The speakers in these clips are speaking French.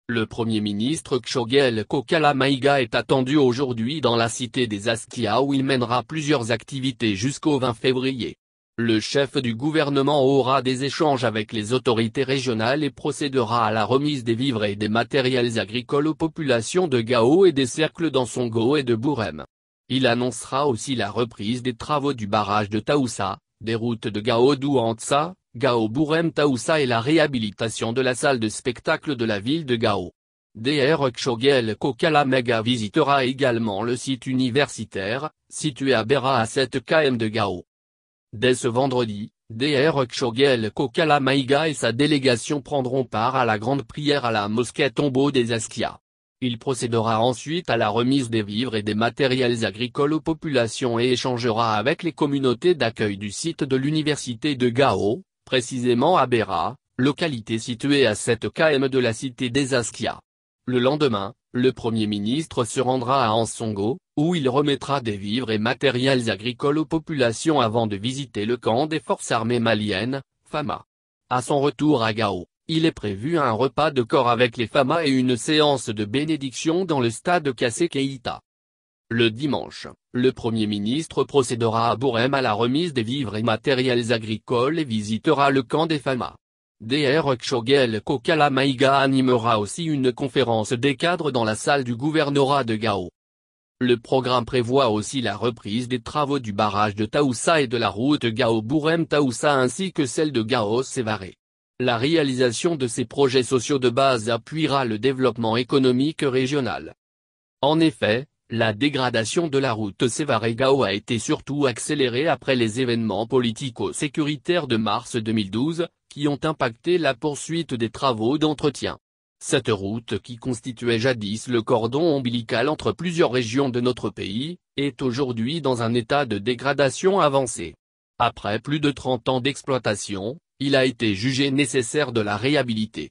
Le Premier ministre Kshogel Kokala Maïga est attendu aujourd'hui dans la cité des Askia où il mènera plusieurs activités jusqu'au 20 février. Le chef du gouvernement aura des échanges avec les autorités régionales et procédera à la remise des vivres et des matériels agricoles aux populations de Gao et des cercles d'Ansongo et de Bourem. Il annoncera aussi la reprise des travaux du barrage de Taoussa, des routes de Gao-Douantsa, Gao-Bourem-Taoussa et la réhabilitation de la salle de spectacle de la ville de Gao. Dr Kshogel Kokala Maïga visitera également le site universitaire, situé à Bera à 7 km de Gao. Dès ce vendredi, Dr Kshogel Kokala Maïga et sa délégation prendront part à la grande prière à la mosquée Tombeau des Askia. Il procédera ensuite à la remise des vivres et des matériels agricoles aux populations et échangera avec les communautés d'accueil du site de l'université de Gao, précisément à Bera, localité située à 7 km de la cité des Askia. Le lendemain, le Premier ministre se rendra à Ansongo, où il remettra des vivres et matériels agricoles aux populations avant de visiter le camp des forces armées maliennes, FAMA. À son retour à Gao, il est prévu un repas de corps avec les FAMA et une séance de bénédiction dans le stade Kassé Keïta. Le dimanche, le Premier ministre procédera à Bourem à la remise des vivres et matériels agricoles et visitera le camp des FAMA. Dr Kshogel Kokala Maïga animera aussi une conférence des cadres dans la salle du gouvernorat de Gao. Le programme prévoit aussi la reprise des travaux du barrage de Taoussa et de la route Gao-Bourem-Taoussa ainsi que celle de Gao-Sévaré. La réalisation de ces projets sociaux de base appuiera le développement économique régional. En effet, la dégradation de la route Sévaré-Gao a été surtout accélérée après les événements politico-sécuritaires de mars 2012, qui ont impacté la poursuite des travaux d'entretien. Cette route qui constituait jadis le cordon ombilical entre plusieurs régions de notre pays, est aujourd'hui dans un état de dégradation avancée. Après plus de 30 ans d'exploitation, il a été jugé nécessaire de la réhabiliter.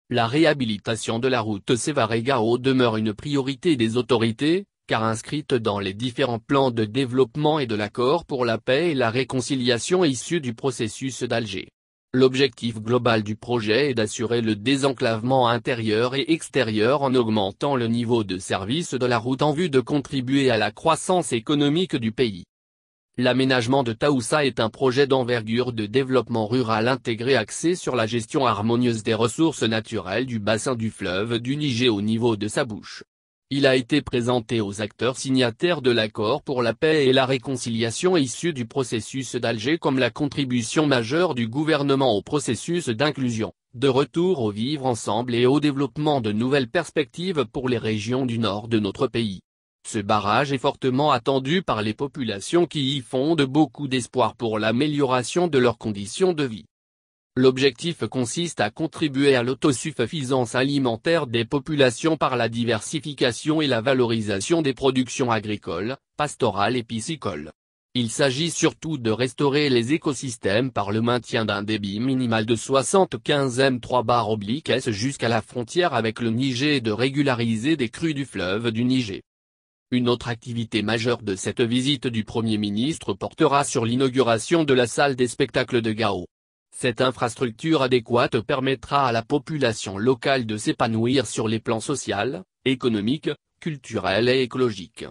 La réhabilitation de la route Sévaré-Gao demeure une priorité des autorités, car inscrite dans les différents plans de développement et de l'accord pour la paix et la réconciliation issus du processus d'Alger. L'objectif global du projet est d'assurer le désenclavement intérieur et extérieur en augmentant le niveau de service de la route en vue de contribuer à la croissance économique du pays. L'aménagement de Taoussa est un projet d'envergure de développement rural intégré axé sur la gestion harmonieuse des ressources naturelles du bassin du fleuve du Niger au niveau de sa bouche. Il a été présenté aux acteurs signataires de l'accord pour la paix et la réconciliation issu du processus d'Alger comme la contribution majeure du gouvernement au processus d'inclusion, de retour au vivre ensemble et au développement de nouvelles perspectives pour les régions du nord de notre pays. Ce barrage est fortement attendu par les populations qui y fondent beaucoup d'espoir pour l'amélioration de leurs conditions de vie. L'objectif consiste à contribuer à l'autosuffisance alimentaire des populations par la diversification et la valorisation des productions agricoles, pastorales et piscicoles. Il s'agit surtout de restaurer les écosystèmes par le maintien d'un débit minimal de 75 m3/s jusqu'à la frontière avec le Niger et de régulariser des crues du fleuve du Niger. Une autre activité majeure de cette visite du Premier ministre portera sur l'inauguration de la salle des spectacles de Gao. Cette infrastructure adéquate permettra à la population locale de s'épanouir sur les plans social, économique, culturel et écologique.